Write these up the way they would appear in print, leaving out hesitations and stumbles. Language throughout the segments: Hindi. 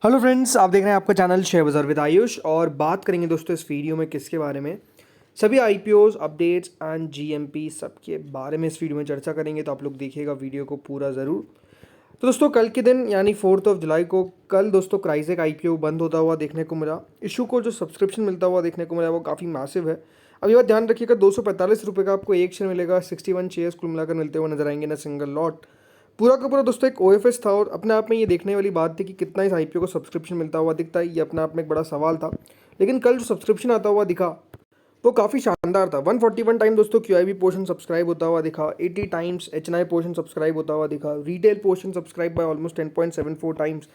हेलो फ्रेंड्स, आप देख रहे हैं आपका चैनल शेयर बाजार विद आयुष। और बात करेंगे दोस्तों इस वीडियो में किसके बारे में, सभी आईपीओज अपडेट्स एंड जीएमपी सबके बारे में इस वीडियो में चर्चा करेंगे। तो आप लोग देखिएगा वीडियो को पूरा ज़रूर। तो दोस्तों कल के दिन यानी 4 जुलाई को कल दोस्तों क्राइजेक आईपीओ बंद होता हुआ देखने को मिला। इशू को जो सब्सक्रिप्शन मिलता हुआ देखने को मिला वो काफ़ी मैसिव है। अब ये बात ध्यान रखिएगा, 245 रुपये का आपको एक शेयर मिलेगा। 61 शेयर्स कुल मिलाकर मिलते हुए नजर आएंगे ना सिंगल लॉट। पूरा का पूरा दोस्तों एक ओएफएस था और अपने आप में ये देखने वाली बात थी कि कितना इस आईपीओ को सब्सक्रिप्शन मिलता हुआ दिखता है। ये अपने आप में एक बड़ा सवाल था, लेकिन कल जो सब्सक्रिप्शन आता हुआ दिखा वो काफ़ी शानदार था। 141 टाइम दोस्तों क्यूआईबी पोर्शन सब्सक्राइब होता हुआ दिखा, 80 टाइम्स एचएनआई पोर्शन सब्सक्राइब होता हुआ दिखा, retail portion subscribe by almost 10.74 times.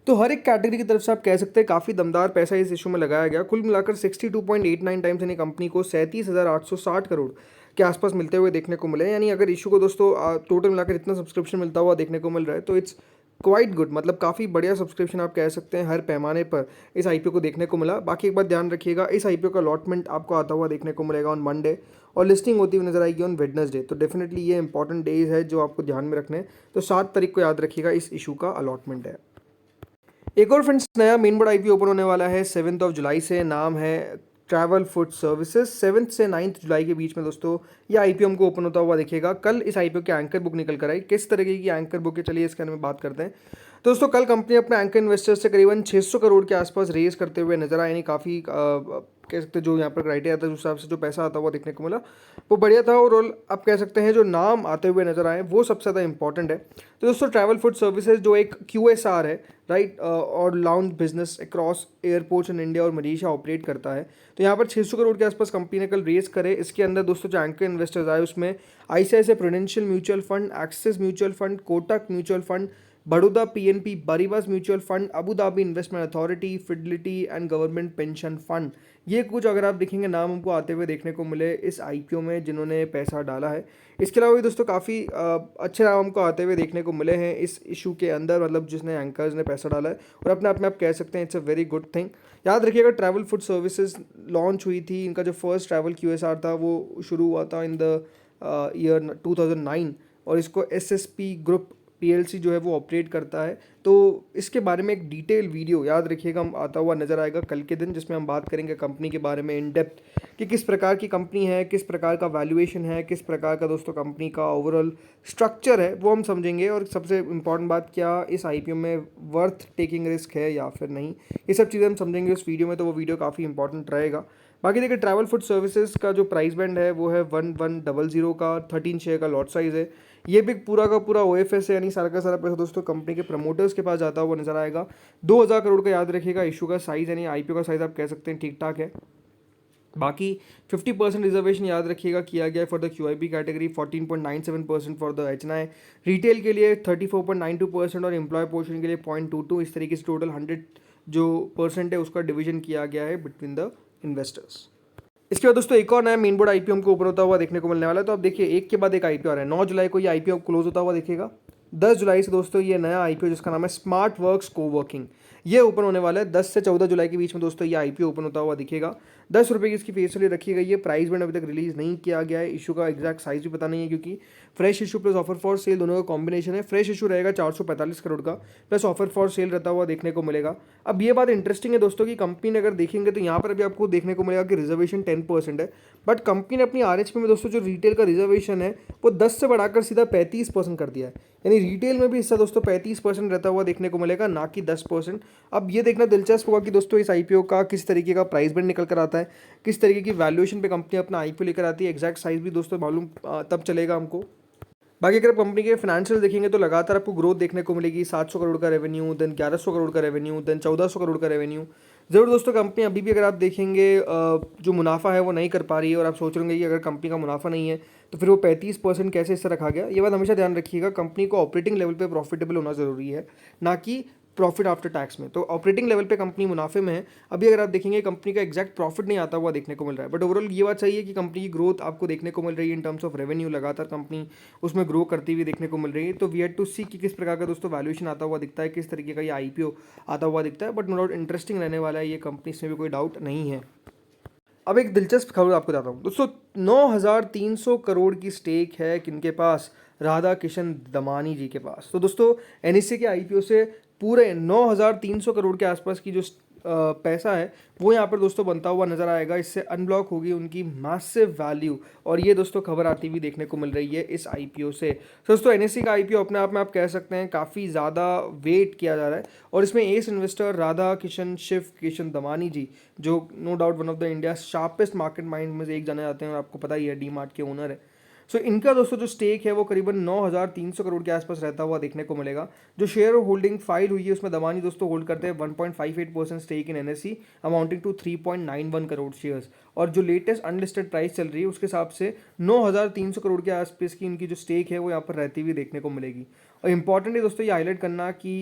तो हर एक कैटेगरी की तरफ से आप कह सकते हैं काफ़ी दमदार पैसा इस इशू में लगाया गया। कुल मिलाकर 62.89 टाइम्स यानी कंपनी को 37,860 करोड़ के आसपास मिलते हुए देखने को मिले। यानी अगर इशू को दोस्तों टोटल मिलाकर इतना सब्सक्रिप्शन मिलता हुआ देखने को मिल रहा है तो इट्स क्वाइट गुड, मतलब काफ़ी बढ़िया सब्सक्रिप्शन आप कह सकते हैं हर पैमाने पर इस आईपीओ को देखने को मिला। बाकी एक बात ध्यान रखिएगा, इस आईपीओ का अलॉटमेंट आपको आता हुआ देखने को मिलेगा ऑन मंडे और लिस्टिंग होती हुई नजर आएगी ऑन वेडनेसडे। तो डेफिनेटली ये इंपॉर्टेंट डेज है जो आपको ध्यान में रखने हैं। तो 7 तारीख को याद रखिएगा इस इशू का अलॉटमेंट है। एक और फ्रेंड्स नया मेन बोर्ड आईपीओ ओपन होने वाला है 7 जुलाई से। नाम है ट्रैवल फूड सर्विसेज। 7 से 9 जुलाई के बीच में दोस्तों ये आईपीओ हमको ओपन होता हुआ दिखेगा। कल इस आईपीओ की एंकर बुक निकल कर आई। किस तरीके की एंकर बुक है चलिए इसके बारे में बात करते हैं। तो दोस्तों कल कंपनी अपने एंकर इन्वेस्टर्स से करीबन 600 करोड़ के आसपास रेज करते हुए नजर आए। यानी काफ़ी कह सकते हैं जो यहाँ पर क्राइटेरिया था, उस हिसाब से जो पैसा आता हुआ देखने को मिला वो बढ़िया था। और आप कह सकते हैं जो नाम आते हुए नजर आए वो सबसे ज़्यादा इंपॉर्टेंट है। तो दोस्तों ट्रैवल फूड सर्विसेज जो एक क्यूएसआर है, राइट, और lounge business across airports in India और मलेशिया ऑपरेट करता है। तो यहाँ पर 600 करोड़ के आसपास कंपनी ने कल रेज करे। इसके अंदर दोस्तों जो एंकर इन्वेस्टर्स आए उसमें ICICI Prudential mutual fund, Axis mutual fund, Kotak mutual fund, Baroda PNP, Paribas mutual fund, Abu Dhabi investment authority, Fidelity and government pension fund. ये कुछ अगर आप देखेंगे नाम हमको आते हुए देखने को मिले इस आईपीओ में जिन्होंने पैसा डाला है। इसके अलावा भी दोस्तों काफ़ी अच्छे नाम हमको आते हुए देखने को मिले हैं इस इशू के अंदर, मतलब जिसने एंकर्स ने पैसा डाला है। और अपने आप में आप कह सकते हैं it's a very good thing. याद रखिएगा ट्रैवल फूड सर्विसेज लॉन्च हुई थी, इनका जो फर्स्ट ट्रैवल क्यूएसआर था वो शुरू हुआ था इन द ईयर 2009 और इसको एसएसपी ग्रुप पीएलसी जो है वो ऑपरेट करता है। तो इसके बारे में एक डिटेल वीडियो याद रखिएगा हम आता हुआ नजर आएगा कल के दिन, जिसमें हम बात करेंगे कंपनी के बारे में इन डेप्थ कि किस प्रकार की कंपनी है, किस प्रकार का वैल्यूएशन है, किस प्रकार का दोस्तों कंपनी का ओवरऑल स्ट्रक्चर है वो हम समझेंगे। और सबसे इंपॉर्टेंट बात, क्या इस आईपीओ में वर्थ टेकिंग रिस्क है या फिर नहीं, ये सब चीज़ें हम समझेंगे उस वीडियो में। तो वो वीडियो काफ़ी इंपॉर्टेंट रहेगा। बाकी देखिए ट्रैवल फूड सर्विसेज का जो प्राइस बैंड है वो है 1100 का, 13 शेयर का लॉट साइज है। ये भी पूरा का पूरा ओएफएस है, यानी सारा का सारा पैसा दोस्तों कंपनी के प्रमोटर्स के पास जाता हुआ नजर आएगा। 2000 करोड़ का याद रखिएगा इशू का साइज, यानी आईपीओ का साइज आप कह सकते हैं ठीक ठाक है। बाकी 50% रिजर्वेशन याद रखिएगा किया गया है for the QIB category, 14.97% for the HNI, retail के लिए 34.92% और एम्प्लॉय पोर्शन के लिए 0.22। इस तरीके से टोटल 100 जो परसेंट है उसका डिवीजन किया गया है बिटवीन द इन्वेस्टर्स। इसके बाद दोस्तों एक और नया मेन बोर्ड आईपीओ हमको ओपन होता हुआ देखने को मिलने वाला है। तो आप देखिए एक के बाद एक आईपीओ आ रहा है। 9 जुलाई को ये आईपीओ क्लोज होता हुआ दिखेगा। 10 जुलाई से दोस्तों ये नया आईपीओ जिसका नाम है स्मार्ट वर्क्स कोवर्किंग, ये ओपन होने वाला है। 10 से 14 जुलाई के बीच में दोस्तों ये आईपीओ ओपन होता हुआ दिखेगा। 10 रुपये की इसकी फेस वैल्यू रखी गई है। प्राइस बैंड अभी तक रिलीज नहीं किया गया है। इशू का एग्जैक्ट साइज भी पता नहीं है क्योंकि fresh issue plus offer for sale दोनों का कॉम्बिनेशन है। फ्रेश इशू रहेगा 445 करोड़ का, प्लस ऑफर फॉर सेल रहता हुआ देखने को मिलेगा। अब ये बात इंटरेस्टिंग है दोस्तों कि कंपनी ने अगर देखेंगे तो यहाँ पर अभी आपको देखने को मिलेगा कि रिजर्वेशन 10% है, बट कंपनी ने अपनी आरएचपी में दोस्तों जो रिटेल का रिजर्वेशन है वो 10 से बढ़ाकर सीधा 35% कर दिया है। यानी रिटेल में भी हिस्सा दोस्तों 35% रहता हुआ देखने को मिलेगा, ना कि 10%। अब ये देखना दिलचस्प होगा कि दोस्तों इस आईपीओ का किस तरीके का प्राइस बैंड निकल कर आता है, किस तरीके की वैल्यूएशन पे कंपनी अपना आईपीओ लेकर आती है। एग्जैक्ट साइज भी दोस्तों मालूम तब चलेगा हमको। बाकी अगर आप कंपनी के फाइनेंशियल देखेंगे तो लगातार आपको ग्रोथ देखने को मिलेगी। 700 करोड़ का रेवेन्यू, देन 1100 करोड़ का रेवेन्यू, देन 1400 करोड़ का रेवेन्यू। ज़रूर दोस्तों कंपनी अभी भी अगर आप देखेंगे जो मुनाफा है वो नहीं कर पा रही है। और आप सोच रहे होंगे कि अगर कंपनी का मुनाफा नहीं है तो फिर वो 35% कैसे इससे रखा गया। ये बात हमेशा ध्यान रखिएगा, कंपनी को ऑपरेटिंग लेवल पे प्रॉफिटेबल होना ज़रूरी है, ना कि प्रॉफिट आफ्टर टैक्स में। तो ऑपरेटिंग लेवल पे कंपनी मुनाफे में है। अभी अगर आप देखेंगे कंपनी का एग्जैक्ट प्रॉफिट नहीं आता हुआ देखने को मिल रहा है, बट ओवरऑल ये बात सही है कि कंपनी की ग्रोथ आपको देखने को मिल रही है इन टर्म्स ऑफ रेवेन्यू। लगातार कंपनी उसमें ग्रो करती हुई देखने को मिल रही है। तो वी हैव टू सी कि किस प्रकार का दोस्तों वैल्यूएशन आता हुआ दिखता है, किस तरीके का ये आईपीओ आता हुआ दिखता है। बट नो डाउट इंटरेस्टिंग रहने वाला है ये कंपनी, इसमें भी कोई डाउट नहीं है। अब एक दिलचस्प खबर आपको बताता हूँ दोस्तों, 9,300 करोड़ की स्टेक है किनके पास, राधा किशन दमानी जी के पास। तो दोस्तों एनएससी के आईपीओ से पूरे 9,300 करोड़ के आसपास की जो पैसा है वो यहाँ पर दोस्तों बनता हुआ नजर आएगा। इससे अनब्लॉक होगी उनकी मैसिव वैल्यू, और ये दोस्तों खबर आती हुई देखने को मिल रही है इस आईपीओ से। तो दोस्तों एनएससी का आईपीओ अपने आप में आप कह सकते हैं काफ़ी ज़्यादा वेट किया जा रहा है, और इसमें एस इन्वेस्टर राधा किशन शिव किशन दमानी जी, जो no doubt one of the India sharpest market mind में से एक जाने जाते हैं, और आपको पता ही है डी मार्ट के ओनर है। सो इनका दोस्तों जो स्टेक है वो करीबन 9,300 करोड़ के आसपास रहता हुआ देखने को मिलेगा। जो शेयर होल्डिंग फाइल हुई है उसमें दमानी दोस्तों होल्ड करते हैं 1.58% stake in NSC amounting to 3.91 crore shares, और जो लेटेस्ट अनलिस्टेड प्राइस चल रही है उसके हिसाब से 9,300 करोड़ के आसपास की इनकी जो स्टेक है वो यहाँ पर रहती हुई देखने को मिलेगी। और इंपॉर्टेंट है दोस्तों ये हाईलाइट करना कि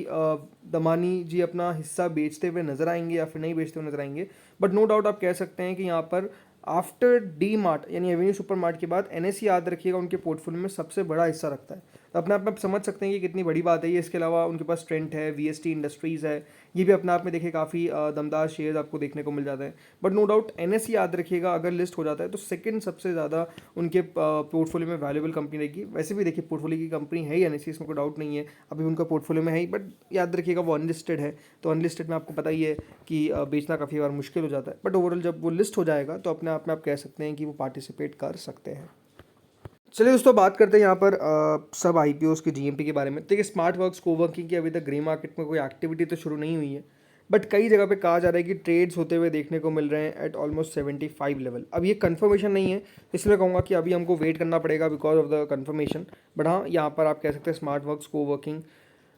दमानी जी अपना हिस्सा बेचते हुए नजर आएंगे या फिर नहीं बेचते हुए नजर आएंगे, बट नो डाउट आप कह सकते हैं कि यहाँ पर आफ्टर डी मार्ट यानी एवेन्यू सुपर मार्ट के बाद एनएससी याद रखिएगा उनके पोर्टफोलियो में सबसे बड़ा हिस्सा रखता है। तो अपने आप में आप समझ सकते हैं कि कितनी बड़ी बात है ये। इसके अलावा उनके पास ट्रेंट है, वीएसटी इंडस्ट्रीज़ है, ये भी अपने आप में देखिए काफ़ी दमदार शेयर्स आपको देखने को मिल जाते हैं। बट नो डाउट एनएससी याद रखिएगा अगर लिस्ट हो जाता है तो सेकंड सबसे ज़्यादा उनके पोर्टफोलियो में वैल्यूबल कंपनी रहेगी। वैसे भी देखिए पोर्टफोलियो की कंपनी है ही एनएससी, इसमें कोई डाउट नहीं है, अभी उनका पोर्टफोलियो में है ही, बट याद रखिएगा वो अनलिस्टेड है। तो अनलिस्टेड में आपको पता ही है कि बेचना काफ़ी बार मुश्किल हो जाता है, बट ओवरऑल जब वो लिस्ट हो जाएगा तो अपने आप में आप कह सकते हैं कि वो पार्टिसिपेट कर सकते हैं। चलिए दोस्तों बात करते हैं यहाँ पर सब आईपीओस के जीएमपी के बारे में। देखिए स्मार्ट वर्क्स कोवर्किंग की अभी तक ग्रे मार्केट में कोई एक्टिविटी तो शुरू नहीं हुई है, बट कई जगह पे कहा जा रहा है कि ट्रेड्स होते हुए देखने को मिल रहे हैं एट ऑलमोस्ट 75 लेवल। अब ये कंफर्मेशन नहीं है, इसलिए कहूँगा कि अभी हमको वेट करना पड़ेगा because of the confirmation. But हाँ यहाँ पर आप कह सकते हैं smart works coworking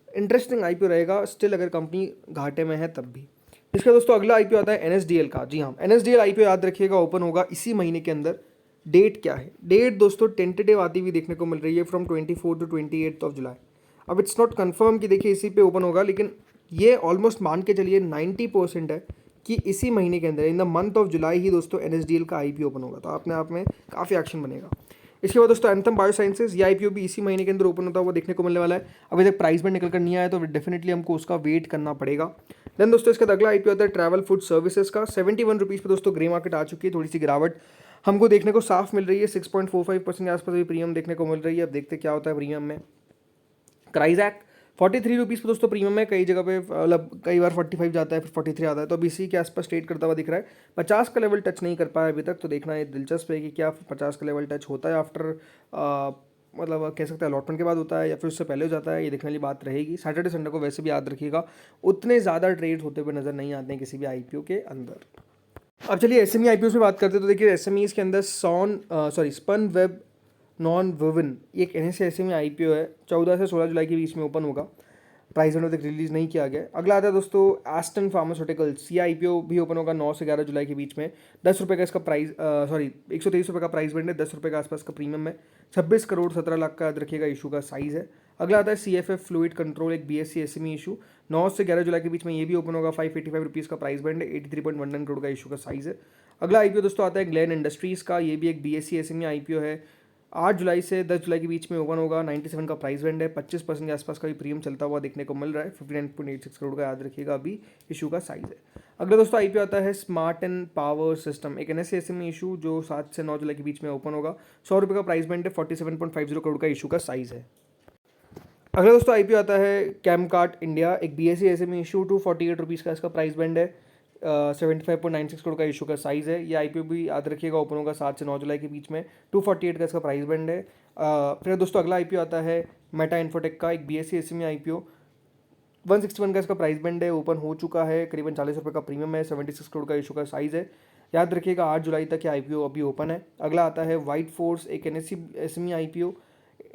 interesting IPO रहेगा स्टिल, अगर कंपनी घाटे में है तब भी। इसका दोस्तों अगला आईपीओ आता है एनएसडीएल का। जी हाँ, एनएसडीएल आईपीओ याद रखिएगा ओपन होगा इसी महीने के अंदर। डेट क्या है? डेट दोस्तों टेंटेटिव आती हुई देखने को मिल रही है फ्रॉम 24 टू 28 ऑफ जुलाई। अब इट्स नॉट कंफर्म कि देखिए इसी पे ओपन होगा, लेकिन ये ऑलमोस्ट मान के चलिए 90% है कि इसी महीने के अंदर in the month of July ही दोस्तों एनएसडीएल का आईपीओ ओपन होगा। तो अपने आप में काफ़ी एक्शन बनेगा। इसके बाद दोस्तों एंथम बायोसाइंसेज, ये आईपीओ भी इसी महीने के अंदर ओपन होता हुआ देखने को मिलने वाला है। अभी तक प्राइस में निकल कर नहीं आया तो डेफिनेटली हमको उसका वेट करना पड़ेगा। देन दोस्तों इसका अगला आईपीओ आता है ट्रैवल फूड सर्विसेज का। 71 रुपीज़ पर दोस्तों ग्रे मार्केट आ चुकी है, थोड़ी सी गिरावट हमको देखने को साफ मिल रही है। 6.45% के आसपास भी प्रीमियम देखने को मिल रही है। अब देखते क्या होता है प्रीमियम में। क्राइजैक 43 रुपीज़ पर दोस्तों प्रीमियम है, कई जगह पे मतलब कई बार 45 जाता है फिर 43 आता है, तो अब इसी के आसपास ट्रेड करता हुआ दिख रहा है। 50 का लेवल टच नहीं कर पाया अभी तक, तो देखना ये दिलचस्प है कि क्या 50 का लेवल टच होता है आफ्टर मतलब कह सकते हैं अलॉटमेंट के बाद होता है या फिर उससे पहले हो जाता है, ये देखने वाली बात रहेगी। सैटरडे संडे को वैसे भी याद रखिएगा उतने ज़्यादा ट्रेड होते हुए नजर नहीं आते हैं किसी भी आईपीओ के अंदर। अब चलिए एसएमई आईपीओ में बात करते हैं। तो देखिए एसएमईज के अंदर स्पन वेब नॉन वुवन एक एनएससी एसएमई आईपीओ है, 14 से 16 जुलाई के बीच में ओपन होगा। प्राइस अभी तक रिलीज नहीं किया गया। अगला आता है दोस्तों एस्टन फार्मास्यूटिकल्स, ये आईपीओ भी ओपन होगा 9 से 11 जुलाई के बीच में। 10 रुपये का इसका प्राइस 123 रुपये का प्राइस बैंड है, 10 रुपये के आसपास का प्रीमियम है। 26 करोड़ 17 लाख का याद रखिएगा इशू का साइज़ है। अगला आता है सीएफएफ फ्लूइड कंट्रोल, एक बीएससी एसएमई इशू, 9 से 11 जुलाई के बीच में ये भी ओपन होगा। 585 रुपीज़ का प्राइस बैंड है, 83.19 करोड़ का इशू का साइज़ है। अगला आईपीओ दोस्तों आता है ग्लेन इंडस्ट्रीज़ का, ये भी एक बीएससी एसएमई आईपीओ है। 8 जुलाई से 10 जुलाई के बीच में ओपन होगा। 97 का प्राइस बैंड है, 25% के आसपास का भी प्रीमियम चलता हुआ देखने को मिल रहा है। 59.86 करोड़ का याद रखिएगा अभी इशू का साइज़ है। अगला दोस्तों आईपीओ आता है स्मार्ट एंड पावर सिस्टम, एक एनएससी एसएमई इशू जो 7 से 9 जुलाई के बीच में ओपन होगा। 100 रुपये का प्राइस बैंड है, 47.50 करोड़ का इशू का साइज़ है। अगला दोस्तों आईपीओ आता है कैमकार्ट इंडिया, एक बीएससी एसएमई इशू, 248 रुपीज़ का इसका प्राइस बैंड है। 75.96 करोड़ का इशू का साइज़ है। ये आईपीओ भी याद रखिएगा ओपन होगा 7 से 9 जुलाई के बीच में। 248 का इसका प्राइस बैंड है। फिर दोस्तों अगला आईपीओ आता है मेटा इन्फोटेक का, एक बीएससी एसएमई आईपीओ, 161 का इसका प्राइस बैंड है, ओपन हो चुका है। करीबन 40 रुपये का प्रीमियम है, 76 करोड़ का इशू का साइज़ है। याद रखिएगा 8 जुलाई तक ये आईपीओ अभी ओपन है। अगला आता है वाइट फोर्स, एक एनएससी एसएमई आईपीओ,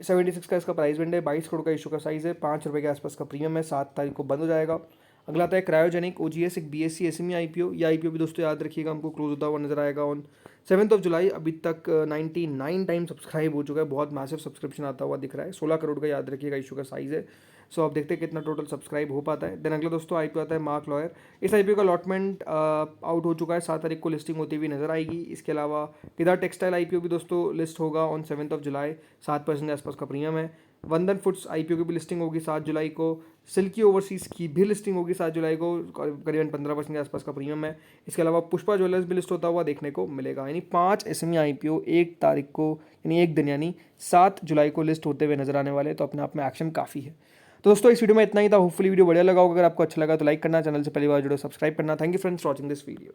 76 का इसका प्राइस बैंड है, 22 करोड़ का इशू का साइज़ है। 5 रुपये के आसपास का प्रीमियम है, 7 तारीख को बंद हो जाएगा। अगला आता है क्रायोजेनिक ओजीएस, एक बीएससी एसएमई आईपीओ, ये आईपीओ भी दोस्तों याद रखिएगा हमको क्लोज होता हुआ नजर आएगा ऑन 7 जुलाई। अभी तक 99 टाइम सब्सक्राइब हो चुका है, बहुत मैसिव सब्सक्रिप्शन आता हुआ दिख रहा है। 16 करोड़ का याद रखिएगा इशू का साइज़ है। सो अब देखते हैं कितना टोटल सब्सक्राइब हो पाता है। देन अगला दोस्तों आईपीओ आता है मार्क लॉयर, इस आईपीओ का अलॉटमेंट आउट हो चुका है, 7 तारीख को लिस्टिंग होती हुई नजर आएगी। इसके अलावा केदार टेक्सटाइल आईपीओ भी दोस्तों लिस्ट होगा ऑन 7 जुलाई, 7% के आसपास का प्रीमियम है। वंदन फूड्स आईपीओ की भी लिस्टिंग होगी 7 जुलाई को। सिल्की ओवरसीज़ की भी लिस्टिंग होगी 7 जुलाई को, करीबन 15% के आसपास का प्रीमियम है। इसके अलावा पुष्पा ज्वेलर्स भी लिस्ट होता हुआ देखने को मिलेगा। यानी 5 एसएमई आईपीओ 1 तारीख को यानी एक दिन यानी 7 जुलाई को लिस्ट होते हुए नजर आने वाले, तो अपने आप में एक्शन काफ़ी है। तो दोस्तों इस वीडियो में इतना ही था। होपफुली वीडियो बढ़िया लगा होगा। अगर आपको अच्छा लगा तो लाइक करना, चैनल से पहली बार जुड़ो सब्सक्राइब करना। Thank you friends for watching this video.